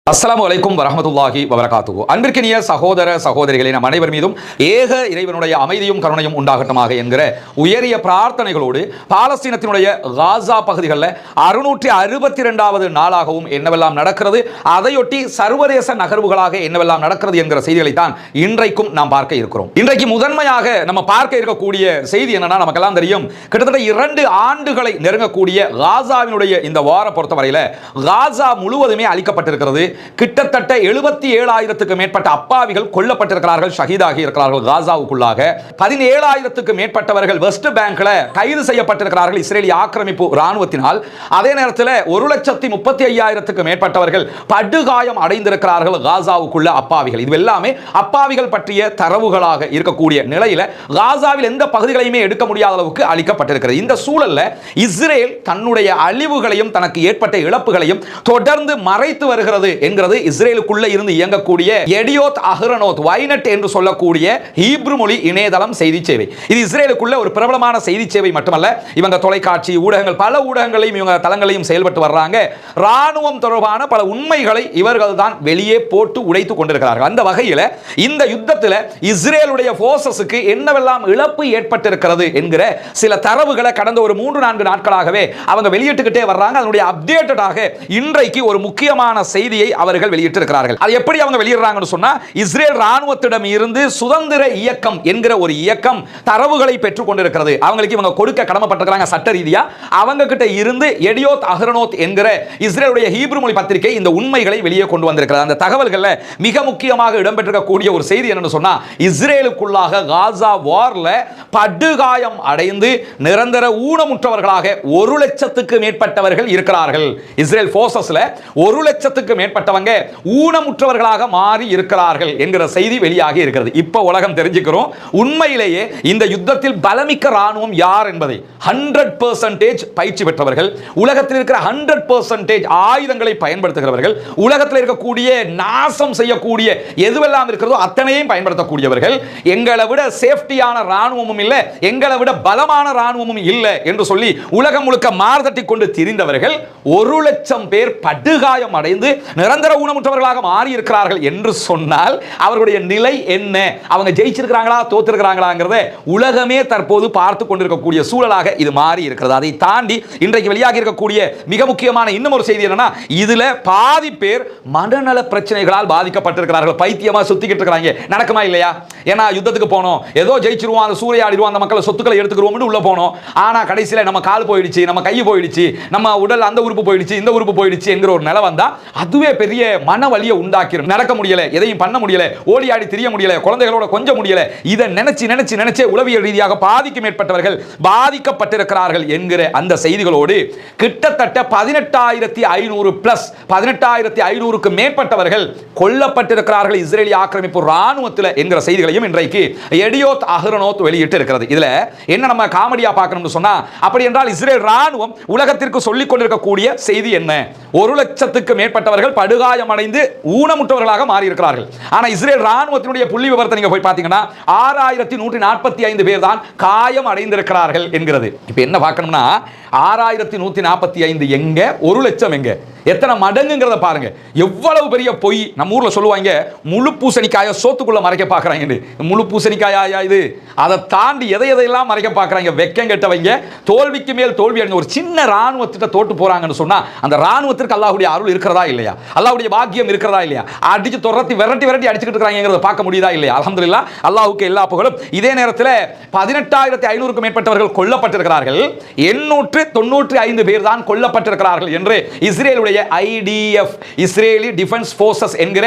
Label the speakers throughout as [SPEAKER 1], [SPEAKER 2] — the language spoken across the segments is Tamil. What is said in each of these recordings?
[SPEAKER 1] அஸ்ஸலாமு அலைக்கும் வரஹ்மத்துல்லாஹி வபரகாத்துஹு. அன்பிற்கினிய சகோதர சகோதரிகளே, நம் அனைவர் மீதும் ஏக இறைவனுடைய அமைதியும் கருணையும் உண்டாகட்டுமாக என்கிற உயரிய பிரார்த்தனைகளோடு பாலஸ்தீனத்தினுடைய காசா பகுதிகளில் 662வது நாளாகவும் என்னவெல்லாம் நடக்கிறது, அதையொட்டி சர்வதேச நகர்வுகளாக என்னவெல்லாம் நடக்கிறது என்கிற செய்திகளை தான் இன்றைக்கும் நாம் பார்க்க இருக்கிறோம். இன்றைக்கு முதன்மையாக நம்ம பார்க்க இருக்கக்கூடிய செய்தி என்னன்னா, நமக்கெல்லாம் தெரியும், கிட்டத்தட்ட 2 ஆண்டுகளை நெருங்கக்கூடிய காசாவினுடைய இந்த வார பொறுத்தவரையில் காசா முழுவதுமே அளிக்கப்பட்டிருக்கிறது. கிட்டத்தட்ட 77,000க்கு மேற்பட்ட அப்பாவிகள் கொல்லப்பட்டிருக்கிறார்கள், ஷஹீதாகி இருக்கிறார்கள் காசாவுக்குள்ளாக. 17,000க்கு மேற்பட்டவர்கள் வெஸ்ட் பேங்க்ல கைது செய்யப்பட்டிருக்கிறார்கள் இஸ்ரேலிய ஆக்கிரமிப்பு ராணுவத்தினால். அதே நேரத்தில் 1,35,000க்கு மேற்பட்டவர்கள் படுகாயம் அடைந்திருக்கிறார்கள் காசாவுக்குள்ள அப்பாவிகள். இது எல்லாமே அப்பாவிகள் பற்றிய தரவுகளாக இருக்கக்கூடிய நிலையில காசாவில் எந்த பகுதிகளையுமே எடுக்க முடியாத அளவுக்கு அளிக்கப்பட்டிருக்கிறது. இந்த சூழல்ல இஸ்ரேல் தன்னுடைய அழிவுகளையும் தனக்கு ஏற்பட்ட இழப்புகளையும் தொடர்ந்து மறைத்து வருகிறது என்கிறது இஸ்ரேலுக்குள்ள இருந்து இயங்கக்கூடிய எடியோத் அஹ்ரோனோத் வைனட் என்று சொல்லக்கூடிய ஹீப்ரு மொழி இணையதளம் செய்தி சேவை. இது இஸ்ரேலுக்குள்ள ஒரு பிரபலமான செய்தி சேவை மட்டுமல்ல, இவங்க தொலைக்காட்சி ஊடகங்கள் பல ஊடகங்களையும் இவங்க தளங்களையும் செயல்பட்டு வர்றாங்க. ராணுவம் தொடர்பான பல உண்மைகளை இவர்கள் தான் வெளியே போட்டு உடைத்துக் கொண்டிருக்கிறார்கள். அந்த வகையில் இந்த யுத்தத்தில் இஸ்ரேலுடைய போர்சஸுக்கு என்னவெல்லாம் இழப்பு ஏற்பட்டிருக்கிறது என்கிற சில தரவுகளை கடந்த ஒரு 3-4 நாட்களாகவே அவங்க வெளியிட்டுக்கிட்டே வர்றாங்க. அதனுடைய அப்டேட்டடாக இன்றைக்கு ஒரு முக்கியமான செய்தியை அவர்கள் வெளியிட்டிருக்கிறார்கள். அது எப்படி அவங்க வெளியிடுறாங்கன்னு சொன்னா, இஸ்ரேல் ராணுவத்திடம் இருந்து சுதந்திர இயக்கம் என்கிற ஒரு இயக்கம் தரவுகளை பெற்றுக் கொண்டிருக்கிறது. அவங்களுக்கு இவங்க கொடுக்க கடமைப்பட்டிருக்கிறாங்க சட்ட ரீதியா. அவங்க கிட்ட இருந்து எடியோத் அஹ்ரோனோத் என்கிற இஸ்ரேலுடைய ஹீப்ரு மொழி பத்திரிகை இந்த உண்மைகளை வெளியே கொண்டு வந்திருக்கிறது. அந்த தகவல்கள்ல மிக முக்கியமாக இடம்பெற்றிருக்கக்கூடிய ஒரு செய்தி என்னன்னு சொன்னா, இஸ்ரேலுக்குள்ளாக காசா வார்ல படுகாயம் அடைந்து நிரந்தர ஊனமுற்றவர்களாக 1,00,000க்கு மேற்பட்டவர்கள் இருக்கிறார்கள். இஸ்ரேல் போர்சஸ்ல 1,00,000க்கு மேற்பட்டவங்க ஊனமுற்றவர்களாக மாறி இருக்கிறார்கள் என்கிற செய்தி வெளியாகி இருக்கிறது. இப்ப உலகம் தெரிஞ்சுக்கிறோம் உண்மையிலேயே இந்த யுத்தத்தில் பலமிக்க ராணுவம் யார் என்பதை. 100% பயிற்சி பெற்றவர்கள், உலகத்தில் இருக்கிற 100% ஆயுதங்களை பயன்படுத்துகிறவர்கள், உலகத்தில் இருக்கக்கூடிய நாசம் செய்யக்கூடிய எதுவெல்லாம் இருக்கிறதோ அத்தனையும் பயன்படுத்தக்கூடியவர்கள். எங்களை விட சேஃப்டியான ராணுவமும் இல்லை, எங்களை விட பலமான ராணுவமும் இல்லை என்று சொல்லி உலகம் முழுக்க மார்தட்டி கொண்டு திரிந்தவர்கள் 1,00,000 பேர் படுகாயம் அடைந்து நிரந்தர ஊனமுற்றவர்களாக மாறி இருக்கிறார்கள் என்று சொன்னால் அவர்களுடைய நிலை என்ன? அவங்க ஜெயிச்சிருக்கிறாங்களா தோத்திருக்கிறாங்களாங்கிறத உலகமே தற்போது பார்த்து கொண்டிருக்கக்கூடிய சூழலாக இது மாறி இருக்கிறது. அதை தாண்டி இன்றைக்கு வெளியாகி இருக்கக்கூடிய மிக முக்கியமான இன்னும் ஒரு செய்தி என்னன்னா, இதுல பாதி பேர் மனநல பிரச்சனைகளால் பாதிக்கப்பட்டிருக்கிறார்கள். பைத்தியமா சுத்திக்கிட்டு இருக்காங்க. நடக்குமா இல்லையா? ஏன்னா யுத்தத்துக்கு போனோம், ஏதோ ஜெயிச்சிருவோம், அந்த சூறையாடிடுவோம், அந்த மக்களை சொத்துக்களை எடுத்துக்கிறோம் உள்ள போனோம். ஆனா கடைசியில நம்ம கால் போயிடுச்சு, நம்ம கை போயிடுச்சு, நம்ம உடல் அந்த உறுப்பு போயிடுச்சு, இந்த உறுப்பு போயிடுச்சு என்கிற ஒரு நிலை வந்தா அதுவே பெரிய மன வலியை உண்டாக்கிடும். நடக்க முடியல, எதையும் பண்ண முடியல, ஓடி ஆடி திரிய முடியல, குழந்தைகளோட கொஞ்சம் முடியல. இதை நினைச்சு உளவியல் ரீதியாக பாதிக்கும் மேற்பட்டவர்கள் பாதிக்கப்பட்டிருக்கிறார்கள் என்கிற அந்த செய்திகளோடு கிட்டத்தட்ட 18,500 பிளஸ் 18,500க்கு மேற்பட்டவர்கள் கொல்லப்பட்டிருக்கிறார்கள் இஸ்ரேலிய ஆக்கிரமிப்பு ராணுவத்தில் என்கிற செய்திகளையும் இன்றைக்கு எடியோத் அஹ்ரோனோத் வெளியிட்டு இருக்கிறது. இதுல என்ன நம்ம காமெடியா பார்க்கணும்னு சொன்னா, அப்படி என்றால் இஸ்ரேல் ராணுவம் உலகத்திற்கு சொல்லிக் கொண்டிருக்கக்கூடிய செய்தி என்ன? 1,00,000க்கு மேற்பட்டவர்கள் படுகாயம் அடைந்து ஊனமுற்றவர்களாக மாறி இருக்கிறார்கள். ஆனா இஸ்ரேல் ராணுவத்தினுடைய புள்ளி விவரத்தை நீங்க போய் பாத்தீங்கன்னா 6,145 பேர் தான் காயம் அடைந்திருக்கிறார்கள் என்கிறது. இப்ப என்ன பார்க்கணும்னா, 6,145 எங்க, 1,00,000 எங்க, எத்தனை மடங்குங்கிறத பாருங்க. எவ்வளவு பெரிய பொய். நம்ம ஊர்ல சொல்லுவாங்க, முழு பூசணிக்காய சோத்துக்குள்ள மறைக்க பாக்குறாங்க. முழு பூசணிக்காயா இது? அதை தாண்டி எதையெல்லாம் மறைக்க பாக்குறாங்க. வெக்கம் கெட்டவங்க, தோல்விக்கு மேல் தோல்வி அடைந்த ஒரு சின்ன ராணுவத்திட்ட தோட்டு போறாங்கன்னு சொன்னா அந்த ராணுவத்திற்கு அல்லாஹ்வுடைய அருள் இருக்கிறதா இல்லையா? அல்லாஹ்வுடைய பாக்கியம் இருக்கிறதா இல்லையா? அடிச்சு துரத்தி விரட்டி அடிச்சுக்கிட்டு இருக்காங்கிறத பார்க்க முடியுதா இல்லையா? அல்ஹம்துலில்லாஹ், அல்லாஹ்வுக்கு எல்லா புகழும். இதே நேரத்தில் 18,500க்கு மேற்பட்டவர்கள் கொல்லப்பட்டிருக்கிறார்கள். 895 பேர் தான் கொல்லப்பட்டிருக்கிறார்கள் என்று இஸ்ரேலுடைய ஐடிஎஃப், இஸ்ரேலி டிஃபென்ஸ் ஃபோர்சஸ் என்கிற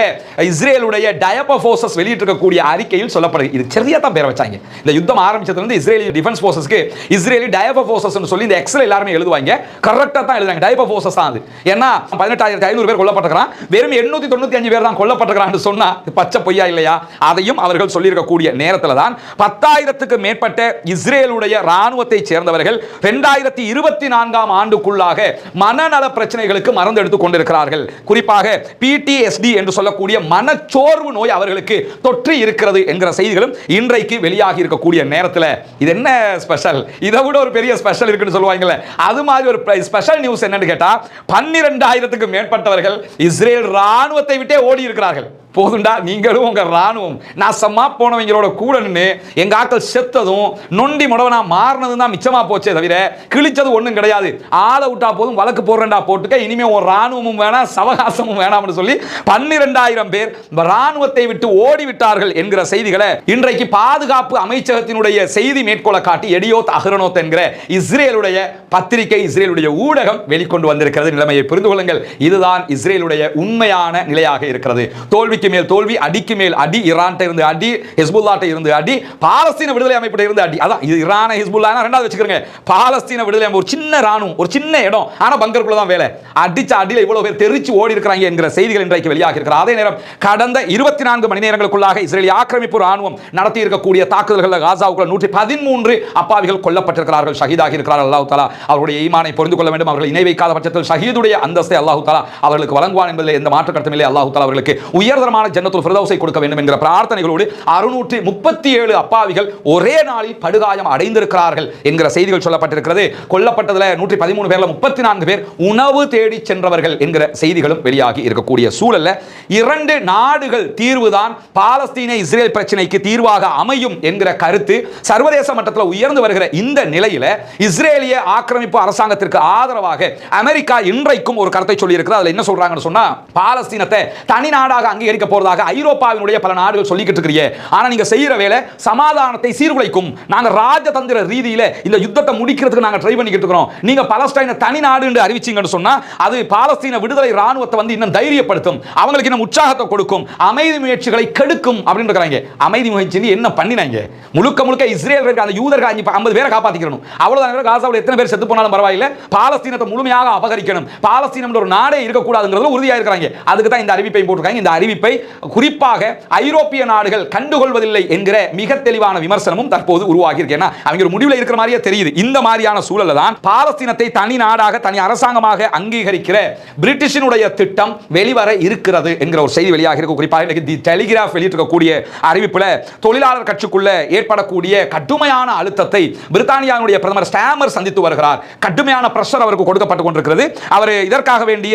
[SPEAKER 1] இஸ்ரேலுடைய டயப ஃபோர்சஸ் வெளியிட்டிருக்கக்கூடிய அறிக்கையில் சொல்லப்படுது. இது சரியா தான் பேர் வச்சாங்க. இந்த யுத்தம் ஆரம்பிச்சதுல இருந்து இஸ்ரேலி டிஃபென்ஸ் ஃபோர்சஸ்க்கு இஸ்ரேலி டயப ஃபோர்சஸ் சொல்லி இந்த எக்ஸ்ல எல்லாரும் எழுதுவாங்க. கரெக்ட்டா தான் எழுதுறாங்க, டயப ஃபோர்சஸ் தான் அது. ஏன்னா 18,500 பேர் கொல்லப்பட்டிருக்கிறான், வெறும் 895 பேர் தான் கொல்லப்பட்டிருக்கிறான்னு சொன்னா பச்சை பொய்யா இல்லையா? அதையும் அவர்கள் சொல்லியிருக்கக்கூடிய நேரத்தில் தான் 10,000க்கு மேற்பட்ட இஸ்ரேலுடைய ராணுவத்தை சேர்ந்தவர்கள் 2020 2024ஆம் ஆண்டுக்குள்ளாக மனநல பிரச்சனைகளுக்கு மருந்து எடுத்துக் கொண்டிருக்கிறார்கள். குறிப்பாக PTSD என்று சொல்லக்கூடிய மனச்சோர்வு நோய் அவர்களுக்கு தொற்று இருக்கிறது என்கிற செய்திகளும் இன்றைக்கு வெளியாகி இருக்கக்கூடிய நேரத்தில் இது என்ன ஸ்பெஷல், இதை விட ஒரு பெரிய ஸ்பெஷல் இருக்குன்னு சொல்லுவாங்கல்ல, அது மாதிரி ஒரு ஸ்பெஷல் நியூஸ் என்னன்னு கேட்டா 12,000க்கு மேற்பட்டவர்கள் இஸ்ரேல் ராணுவத்தை விட்டே ஓடி இருக்கிறார்கள். போதுண்டா, நீங்களும் உங்க ராணுவம் நாசமா போனவங்களோட கூட நின்று எங்க ஆட்கள் செத்ததும் நொண்டி முடவனா மாறினதும் தான் மிச்சமா போச்சே தவிர கிழிச்சது ஒண்ணும் கிடையாது. ஆளை விட்டா போதும், வழக்கு போடுறா போட்டுக்க, இனிமே ஒரு ராணுவமும் வேணாம் சவகாசமும் வேணாம்னு சொல்லி 12,000 பேர் ராணுவத்தை விட்டு ஓடிவிட்டார்கள் என்கிற செய்திகளை இன்றைக்கு பாதுகாப்பு அமைச்சகத்தினுடைய செய்தி மேற்கோளை காட்டி எடியோத் அஹ்ரோனோத் என்கிற இஸ்ரேலுடைய பத்திரிகை, இஸ்ரேலுடைய ஊடகம் வெளிக்கொண்டு வந்திருக்கிறது. நிலைமையை புரிந்து கொள்ளுங்கள். இதுதான் இஸ்ரேலுடைய உண்மையான நிலையாக இருக்கிறது. தோல்வி மேல் தோல்வி, அடிக்கு மேல் அடி, ஈரான் இருந்து அடி, ஹிஸ்புல்லாட்ட இருந்து அடி, பாலஸ்தீன விடுதலை அமைப்பிட்ட இருந்து அடி. அதான் இது ஈரான் ஹிஸ்புல்லா ரெண்டாவது வச்சுக்கிறங்க. பாலஸ்தீன விடுதலை அமைப்பு ஒரு சின்ன ராணுவம், ஒரு சின்ன இடம், ஆனா பங்கருக்குள்ள தான் வேலை. அடிச்ச அடியில இவ்வளவு பேர் தெரிச்சு ஓடி இருக்கிறாங்க என்கிற செய்திகள் இன்றைக்கு வெளியாகி இருக்கிறது. அதே நேரம் கடந்த 24 மணி நேரங்களுக்குள்ளாக இஸ்ரேலிய ஆக்கிரமிப்பு ராணுவம் நடத்தி இருக்கக்கூடிய தாக்குதல்கள் காசாவுக்குள்ள 113 அப்பாவிகள் கொல்லப்பட்டிருக்கிறார்கள், ஷஹீதாகி இருக்கிறார்கள். அல்லாஹ் தஆலா அவருடைய ஈமானை புரிந்து கொள்ள வேண்டும். அவர்கள் இணை வைக்காத பட்சத்தில் ஷஹீதுடைய அந்தஸ்தை அல்லாஹ் தஆலா அவர்களுக்கு வழங்குவான் என்பதில் எந்த மாற்று கருத்தும் இல்லை. அல்லாஹ் தஆலா அவர்களுக்கு உயர்தரமான ஜன்னத்துல் ஃபிர்தௌஸை கொடுக்க வேண்டும் என்கிற பிரார்த்தனைகளோடு 637 அப்பாவிகள் ஒரே நாளில் படுகாயம் அடைந்திருக்கிறார்கள் என்கிற செய்திகள் சொல்லப்பட்டிருக்கிறது. கொல்லப்பட்டதுல 113 பேர்ல 34 பேர் உணவு தேடி சென்றவர்கள் என்கிற செய்திகளும் வெளியாகி இருக்கக்கூடிய சூழல்ல 2 நாடுகள் தீர்வுதான் பாலஸ்தீன இஸ்ரேல் பிரச்சனைக்கு தீர்வாக அமையும் என்கிற கருத்து சர்வதேச மட்டத்தில் உயர்ந்து வருகிற இந்த நிலையில இஸ்ரேலிய ஆக்கிரமிப்பு அரசாங்கத்திற்கு ஆதரவாக அமெரிக்கா இன்றைக்கும் ஒரு கருத்தை சொல்லி இருக்கிறது. அதுல என்ன சொல்றாங்கன்னு சொன்னா, பாலஸ்தீனத்தை தனி நாடாக அங்கீகரிக்க போறதாக ஐரோப்பாவினுடைய பல நாடுகள் சொல்லிக்கிட்டு இருக்கிறீங்க. ஆனா நீங்க செய்யற வேலை சமாதானத்தை சீர்குலைக்கும். நாங்க ராஜதந்திர ரீதியில இந்த யுத்தத்தை முடிக்கிறதுக்கு நாங்க ட்ரை பண்ணிக்கிட்டு இருக்கிறோம். நீங்க பாலஸ்தீன தனி நாடு என்று அறிவிச்சீங்கன்னு சொன்னா அது பாலஸ்தீன விடுதலை ராணுவத்தை வந்து இன்னும் தைரியப்படுத்தும், அவங்களுக்கு இன்னும் உற்சாகத்தை கொடுக்கும், அமைதி முயற்சிகளை கெடுக்கும் அப்படின்னு இருக்காங்க. அமைதி முயற்சி என்ன பண்ணினாங்க? முழுக்க முழுக்க இஸ்ரேல் அந்த யூதர்கள் 50 பேரை காப்பாத்திக்கணும். அவ்வளவுதான். காசாவில் எத்தனை பேர் செத்து போனாலும் பரவாயில்லை, பாலஸ்தீனத்தை முழுமையாக அபகரிக்கணும், பாலஸ்தீனம் ஒரு நாடே இருக்கக்கூடாதுங்கிறது உறுதியாக இருக்கிறாங்க. அதுக்கு தான் இந்த அறிவிப்பை போட்டிருக்காங்க. இந்த அறிவிப்பை குறிப்பாக ஐரோப்பிய நாடுகள் கண்டுகொள்வதில்லை என்கிற மிக தெளிவான விமர்சனமும் தற்போது உருவாகி இருக்கு. அவங்க ஒரு முடிவில் இருக்கிற மாதிரியே தெரியுது. இந்த மாதிரியான சூழல்ல தான் பாலஸ்தீனத்தை தனி நாடாக தனி அரசாங்கமாக அங்கீகரிக்கிற பிரிட்டிஷினுடைய திட்டம் வெளிவர இருக்கிறது என்கிற ஒரு செய்தி வெளியாக இருக்கு. குறிப்பாக இன்னைக்கு தி டெலிகிராஃப் வெளியிட்டிருக்கக்கூடிய அறிவிப்புல தொழிலாளர் கட்சிக்குள்ள ஏற்படக்கூடிய கடுமையான அழுத்தத்தை பிரித்தானியாவுடைய பிரதமர் ஸ்டாமர் சந்தித்து வருகிறார். கடுமையான பிரஷர் அவருக்கு கொடுக்கப்பட்டு கொண்டிருக்கிறது. அவர் இதற்காக வேண்டிய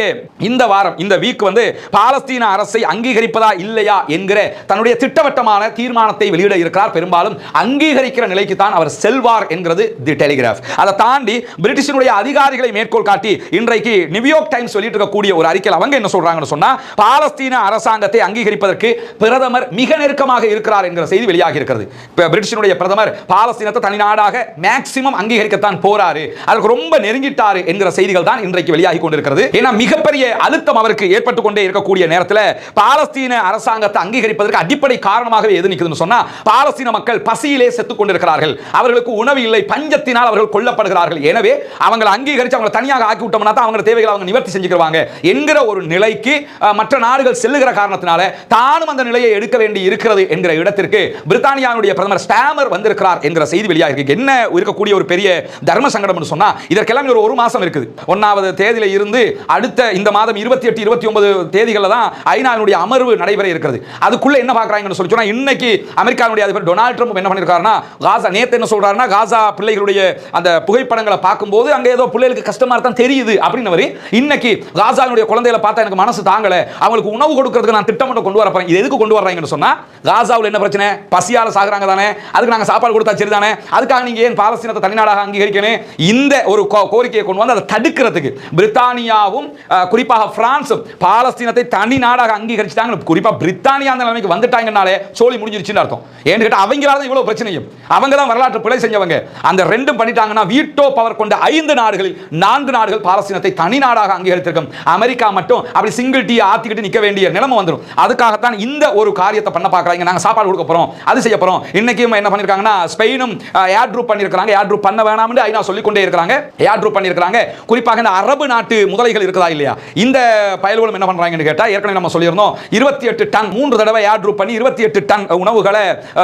[SPEAKER 1] இந்த வாரம் இந்த வீக் வந்து பாலஸ்தீன அரசை அங்கீகரிப்பதா இல்லையா என்கிற தன்னுடைய திட்டவட்டமான தீர்மானத்தை வெளியிட இருக்கிறார். பெரும்பாலும் அங்கீகரிக்கிற நிலைக்கு தான் அவர் செல்வார் என்கிறது தி டெலிகிராஃப். அதை தாண்டி பிரிட்டிஷினுடைய அதிகாரிகளை மேற்கோள் காட்டி இன்றைக்கு நியூயார்க் டைம்ஸ் வெளியிட்டிருக்கக்கூடிய ஒரு அறிக்கையில் அவங்க என்ன சொல்றாங்கன்னு சொன்னா, பாலஸ்தீன அரசாங்கத்தை அங்கீகரிப்பதற்கு பிரதமர் மிக நெருக்கமாக இருக்கிறார் என்கிற செய்தி வெளியாகி இருக்கிறது. பிரிட்டிஷினுடைய பிரதமர் பாலஸ்தீனத்தை தனி நாடாக மேக்சிமம் அங்கீகரிக்கத்தான் போறாரு, அதற்கு ரொம்ப நெருங்கிட்டாரு என்கிற செய்திகள் தான் இன்றைக்கு வெளியாகி கொண்டிருக்கிறது. ஏன்னா மிகப்பெரிய அழுத்தம் அவருக்கு ஏற்பட்டு கொண்டே இருக்கக்கூடிய நேரத்தில் பாலஸ்தீன அரசாங்கத்தை அங்கீகரிப்பதற்கு அடிப்படை காரணமாகவே எது நிக்குதுன்னு சொன்னா, பாலஸ்தீன மக்கள் பசியிலே செத்துக் கொண்டிருக்கிறார்கள், அவர்களுக்கு உணவு இல்லை, பஞ்சத்தினால் அவர்கள் கொல்லப்படுகிறார்கள். எனவே அவங்களை அங்கீகரித்து அவங்களை தனியாக ஆக்கி விட்டோம்னா தான் அவங்க தேவைகளை அவங்க நிவர்த்தி செஞ்சுக்கிறாங்க என்கிற ஒரு நிலைக்கு மற்ற நாடுகள் செல்லுகிற காரணத்தினால தானும் அந்த நிலையை எடுக்க வேண்டி இருக்கிறது என்கிற இடத்திற்கு பிரித்தானியாவுடைய பிரதமர் ஸ்டாமர் வந்திருக்கிறார் என்கிற செய்தி வெளியாக இருக்கு. என்ன இருக்கக்கூடிய ஒரு பெரிய தர்ம சங்கடம் சொன்னா, இதற்கெல்லாம் ஒரு மாசம் இருக்குது. 1ஆவது தேதியில இருந்து அடுத்த இந்த மாதம் 28, 29 தேதிகளில் தான் ஐநாவுடைய அமர்வு நடைபெற இருக்கிறது. அதுக்குள்ள என்ன பார்க்கறாங்கன்னு சொல்லி சொன்னா, இன்னைக்கு அமெரிக்காவுடைய அதிபர் டொனால்ட் ட்ரம்ப் என்ன பண்ணிருக்காருன்னா, காசா நேத்து என்ன சொல்றாருன்னா, காசா பிள்ளைகளுடைய அந்த புகைப்படங்களை பார்க்கும்போது அங்க ஏதோ பிள்ளைகளுக்கு கஷ்டமா தான் தெரியுது அப்படின்னு இன்னைக்கு காசாவுடைய குழந்தைகளை பார்த்தா எனக்கு மனசு தாங்கல, அவங்களுக்கு உணவு கொடுக்கிறதுக்கு நான் திட்டமிட்டு கொண்டு வர போறேன். இது எதுக்கு கொண்டு வர்றாங்கன்னு சொன்னா, காசாவில் என்ன பிரச்சனை, பசியால சாகுறாங்க தானே, அதுக்கு நாங்க சாப்பாடு கொடுத்தா சரி தானே, அதுக்காக நீங்க ஏன் பாலஸ்தீனத்தை தனிநாடாக அங்கீகரிக்கணும், இந்த ஒரு கோரிக்கையை கொண்டு வந்து அதை தடுக்கிறதுக்கு பிரித்தானியாவும் குறிப்பாக பிரான்சும் பாலஸ்தீனத்தை தனி நாடாக அங்கீகரிச்சிட்டாங்க. குறிப்பா பிரித்தானியா அந்த நிலைமைக்கு வந்துட்டாங்கனாலே சோலி முடிஞ்சிருச்சுன்னு அர்த்தம். ஏன்னு கேட்டா அவங்களால தான் இவ்வளவு பிரச்சனையும், அவங்க தான் வரலாற்று பிழை செஞ்சவங்க. அந்த ரெண்டும் பண்ணிட்டாங்கன்னா வீட்டோ பவர் கொண்ட 5 நாடுகளில் 4 நாடுகள் பாலஸ்தீனத்தை தனி நாடாக அங்கீகரித்திருக்கும். அமெரிக்கா மட்டும் அப்படி சிங்கிள் டீ ஆத்திக்கிட்டு நிக்க வேண்டிய நிலைமை வந்துடும். அதுக்காகத்தான் இந்த ஒரு காரியத்தை பண்ண பார்க்கறாங்க. நாங்க சாப்பாடு கொடுக்க போறோம், அது செய்ய போறோம். இன்னைக்கு என்ன பண்ணிருக்காங்கன்னா, ஸ்பெயினும் ஏர் ட்ரூப் பண்ணிருக்காங்க. ஏர் ட்ரூப் பண்ண வேணாம்னு ஐநா சொல்லிக் கொண்டே இருக்காங்க. ஏர் ட்ரூப் பண்ணிருக்காங்க. குறிப்பாக இந்த அரபு நாட்டு முதலைகள் இருக்குதா இல்லையா, இந்த பயல்களும் என்ன பண்றாங்கன்னு கேட்டா, ஏற்கனவே நம்ம சொல்லியிருந்தோம், 28 டன் 3 தடவை ஏர் ட்ராப் பண்ணி 28 டன் உணவுகளை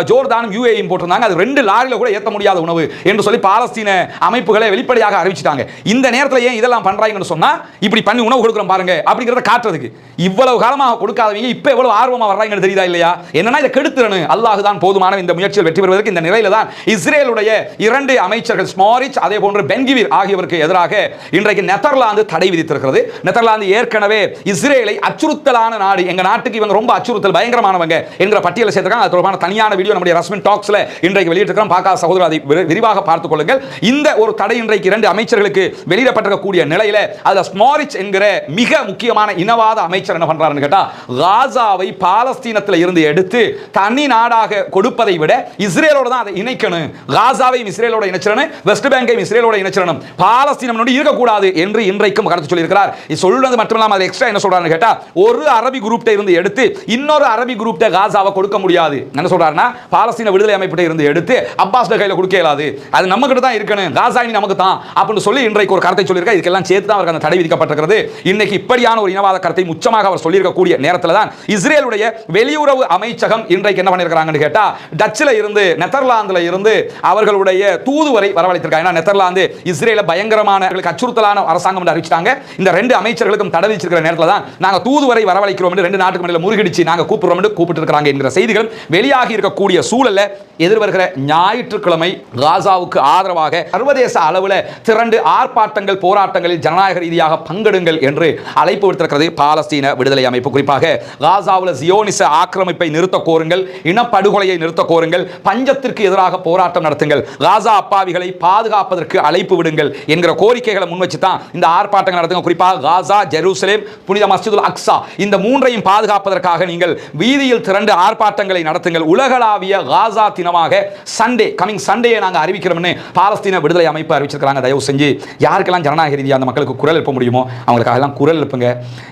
[SPEAKER 1] ஜோர்தானும் யுஏஇயும் போட்டிருந்தாங்க. அது 2 லாரியில கூட ஏற்ற முடியாத உணவு என்று சொல்லி பாலஸ்தீன அமைப்புகளை வெளிப்படையாக அறிவிச்சிட்டாங்க. இந்த நேரத்தில் ஏன் இதெல்லாம் பண்றாங்கன்னு சொன்னா இப்படி பண்ணி உணவு கொடுக்குறோம் பாருங்க அப்படிங்கறத காட்டுறதுக்கு. இவ்வளவு காலமாக கொடுக்காதவங்க இப்ப எவ்வளவு ஆர்வமா வர்றாங்கன்னு தெரியுதா இல்லையா? என்னன்னா இதை கெடுத்துறணும். அல்லாஹ் தான் போதுமான இந்த முயற்சியில் வெற்றி பெறுவதற்கு இந்த நிலையில தான் இஸ்ரேலுடைய 2 அமைச்சர்கள் ஸ்மாரிச் அதே போன்று பென்கிவிர் ஆகியவருக்கு எதிராக இன்றைக்கு நெதர்லாந்து தடை விதித்திருக்கிறது. நெதர்லாந்து ஏற்கனவே இஸ்ரேலை அச்சுறுத்தலான நாடு, எங்க நாட்டுக்கு இவங்க ரொம்ப அச்சுறுத்தல் பயங்கரமானவங்க என்கிற பட்டியலை சேர்த்திருக்காங்க. அது தொடர்பான தனியான வீடியோ நம்முடைய ரஸ்மின் டாக்ஸ்ல இன்றைக்கு வெளியிட்டிருக்கிறோம். பார்க்காத சகோதரர் அதை விரிவாக பார்த்துக் கொள்ளுங்கள். இந்த ஒரு தடை இன்றைக்கு 2 அமைச்சர்களுக்கு வெளியிடப்பட்டிருக்கக்கூடிய நிலையில அதுல ஸ்மாரிச் என்கிற மிக முக்கியமான இனவாத அமைச்சர் என்ன பண்றாருன்னு கேட்டா, காசாவை பாலஸ்தீனத்தில் இருந்து எடுத்து தனி நாடாக கொடுப்பதை விட இஸ்ரேலோட தான் அதை இணைக்கணும். காசாவையும் இஸ்ரேலோட இணைச்சிடணும், வெஸ்ட் பேங்கையும் இஸ்ரேலோட இணைச்சிடணும், பாலஸ்தீனம் இருக்கக்கூடாது என்று இன்றைக்கும் கருத்து சொல்லியிருக்கிறார். இது சொல்றது மட்டுமில்லாம அது எக்ஸ்ட்ரா என்ன சொல்றாருன்னு கேட்டா, ஒரு அரபி குரூப்ட இருந்து எடுத்து இன்னொரு அரபி குரூப்ட காசாவை கொடுக்க முடியாது. என்ன சொல்றாருன்னா, பாலஸ்தீன விடுதலை அமைப்பிட்ட இருந்து எடுத்து அப்பாஸ் கையில கொடுக்க இயலாது, அது நம்ம கிட்ட தான் இருக்கணும், காசா இனி நமக்கு தான் அப்படின்னு சொல்லி இன்றைக்கு ஒரு கருத்தை சொல்லியிருக்கார். இதுக்கெல்லாம் சேர்த்து தான் அவருக்கு அந்த தடை விதிக்கப்பட்டிருக்கிறது. இன்னைக்கு இப்படியான ஒரு இனவாத கருத்தை உச்சமாக அவர் சொல்லியிருக்கக்கூடிய நேரத்தில் தான் இஸ்ரேலுடைய வெளியுறவு அமைச்சகம் இன்றைக்கு என்ன பண்ணியிருக்காங்கன்னு கேட்டா, டச்சில் இருந்து நெதர்லாந்துல இருந்து அவர்களுடைய தூதுவரை வரவழைத்திருக்காங்க. நெதர்லாந்து இஸ்ரேல பயங்கரமான அச்சுறுத்தலான அரசாங்கம் என்று அறிவிச்சிட்டாங்க. இந்த 2 அமைச்சர்களுக்கும் தடை விதிச்சிருக்கிற நேரத்தில் தான் நாங்க தூதுவரை வரவழைக்கிறோம் என்று 2 நாட்டுக்கு இடையில முருகடிச்சு நாங்க கூப்பிடுறோம் என்று கூப்பிட்டு இருக்காங்க என்கிற செய்திகள் வெளியாகி இருக்கக்கூடிய சூழல்ல எதிர்வருகிற ஞாயிற்றுக்கிழமை காசாவுக்கு ஆதரவாக சர்வதேச அளவில் திரண்டு ஆர்ப்பாட்டங்கள் போராட்டங்களில் ஜனநாயக ரீதியாக பங்கெடுங்கள் என்று அழைப்பு விடுத்திருக்கிறது பாலஸ்தீன விடுதலை அமைப்பு. குறிப்பாக காசாவில் ஜியோனிச ஆக்கிரமிப்பை நிறுத்த கோருங்கள், இனப்படுகொலையை நிறுத்த கோருங்கள், பஞ்சத்திற்கு எதிராக போராட்டம் நடத்துங்கள், காசா அப்பாவிகளை பாதுகாப்பதற்கு அழைப்பு விடுங்கள் என்கிற கோரிக்கைகளை முன்வச்சு தான் இந்த ஆர்ப்பாட்டங்கள் நடத்துங்க. குறிப்பாக காசா, ஜெருசலேம், புனித மஸ்ஜிதுல் அக்ஸா இந்த 3ஐயும் பாதுகாப்பதற்காக நீங்கள் வீதியில் திரண்டு ஆர்ப்பாட்டங்களை நடத்துங்கள். உலகளாவிய காசா தினமாக சண்டே கமிங் சண்டே நாங்கள் அறிவிக்கிறோம்னு பாலஸ்தீன விடுதலை அமைப்பு அறிவிச்சிருக்காங்க. தயவு செஞ்சு யாருக்கெல்லாம் ஜனநாயக ரீதியாக அந்த மக்களுக்கு குரல் எழுப்ப முடியுமோ அவங்களுக்காக எல்லாம் குரல் எழுப்புங்க.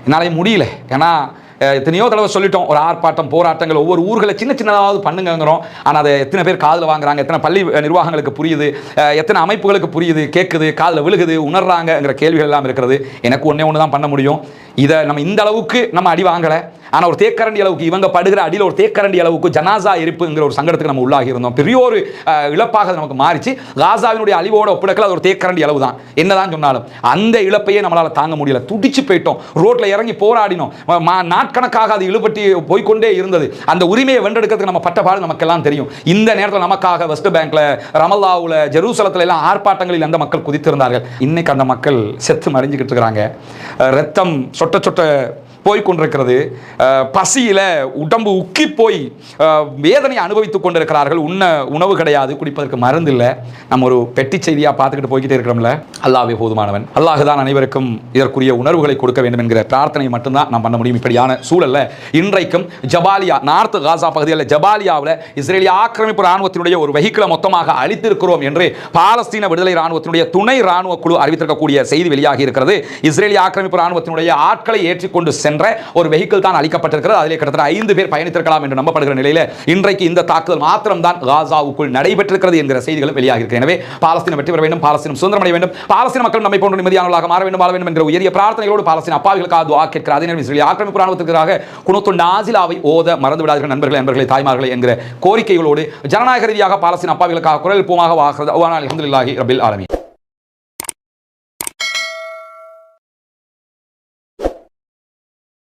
[SPEAKER 1] என்னாலே முடியல, ஏன்னா எத்தனையோ தடவை சொல்லிட்டோம், ஒரு ஆர்ப்பாட்டம் போராட்டங்கள் ஒவ்வொரு ஊர்களை சின்ன சின்னதாவது பண்ணுங்கிறோம். ஆனால் அதை எத்தனை பேர் காதில் வாங்குறாங்க, எத்தனை பள்ளி நிர்வாகங்களுக்கு புரியுது, எத்தனை அமைப்புகளுக்கு புரியுது, கேட்குது, காதில் விழுகுது, உணர்றாங்கங்கிற கேள்விகள் எல்லாம் இருக்கிறது. எனக்கு ஒன்று தான் பண்ண முடியும். இதை நம்ம இந்த அளவுக்கு நம்ம அடி வாங்கலை, ஆனால் ஒரு தேக்கரண்டி அளவுக்கு இவங்க படுகிற அடியில் ஒரு தேக்கரண்டி அளவுக்கு ஜனாசா இருப்புங்கிற ஒரு சங்கடத்துக்கு நம்ம உள்ளாகி இருந்தோம். பெரிய ஒரு இழப்பாக நமக்கு மாறிச்சு. காசாவினுடைய அழிவோட ஒப்பிடக்கல அது ஒரு தேக்கரண்டி அளவு தான். என்னதான் சொன்னாலும் அந்த இழப்பையே நம்மளால் தாங்க முடியல. துடிச்சு போயிட்டோம், ரோட்ல இறங்கி போராடினோம், நாட்கணக்காக அது இழுபட்டி போய்கொண்டே இருந்தது. அந்த உரிமையை வென்றெடுக்கிறதுக்கு நம்ம பட்ட பாடு நமக்கெல்லாம் தெரியும். இந்த நேரத்தில் நமக்காக வெஸ்ட் பேங்க்ல, ரமல்லாவுல, ஜெருசலத்துல எல்லாம் ஆர்ப்பாட்டங்களில் அந்த மக்கள் குதித்திருந்தார்கள். இன்னைக்கு அந்த மக்கள் செத்து மறைஞ்சுக்கிட்டு இருக்கிறாங்க. ரத்தம் சொட்ட சொட்ட போய்கொண்டிருக்கிறது. பசியில உடம்பு உக்கி போய் வேதனை அனுபவித்துக் கொண்டிருக்கிறார்கள். உணவு கிடையாது, குடிப்பதற்கு மருந்து இல்லை. நம்ம ஒரு பெட்டி செய்தியா பார்த்துக்கிட்டு போய்கிட்டே இருக்கிறோம்ல. அல்லாஹ்வே போதுமானவன். அல்லாஹ் தான் அனைவருக்கும் இதற்குரிய உணர்வுகளை கொடுக்க வேண்டும் என்கிற பிரார்த்தனை மட்டும்தான் நாம் பண்ண முடியும். இப்படியான சூழல்ல இன்றைக்கும் ஜபாலியா, நார்த் காசா பகுதியில் ஜபாலியாவில் இஸ்ரேலிய ஆக்கிரமிப்பு ராணுவத்தினுடைய ஒரு வெஹிக்கிளை மொத்தமாக அழித்திருக்கிறோம் என்று பாலஸ்தீன விடுதலை ராணுவத்தினுடைய துணை ராணுவ குழு அறிவித்திருக்கக்கூடிய செய்தி வெளியாகி இருக்கிறது. இஸ்ரேலிய ஆக்கிரமிப்பு ராணுவத்தினுடைய ஆட்களை ஏற்றிக்கொண்டு ஒரு வெஹிக்கிள் தான் அளிக்கப்பட்டிருக்கிறது. அதிலே கிட்டத்தட்ட 5 பேர் பயணித்திருக்கலாம் என்று நம்பப்படுகிற நிலையில் இன்றைக்கு இந்த தாக்குதல் மாத்திரம் தான் காசாவுக்குள் நடைபெற்றிருக்கிறது என்கிற செய்திகள் வெளியாகி இருக்கிறது. எனவே பாலஸ்தீனம் வெற்றி பெற வேண்டும், பாலஸ்தீனம் சுதந்திரம் அடைய வேண்டும், பாலஸ்தீன மக்கள் நம்மை போன்ற நிம்மதியானவர்களாக மாற வேண்டும், வாழ வேண்டும் என்கிற உயரிய பிரார்த்தனைகளோடு பாலஸ்தீன அப்பாவிகளுக்காக துஆ கேட்கிற அதே நேரம் இஸ்ரேலிய ஆக்கிரமிப்பு ராணுவத்திற்காக குனூத்துன் நாஸிலாவை ஓத மறந்து விடாதீர்கள் நண்பர்களே, தாய்மார்களே என்கிற கோரிக்கைகளோடு ஜனநாயக ரீதியாக பாலஸ்தீன அப்பாவிகளுக்காக குரல் எழுப்புமாக. அல்ஹம்துலில்லாஹி ரப்பில் ஆலமீன்.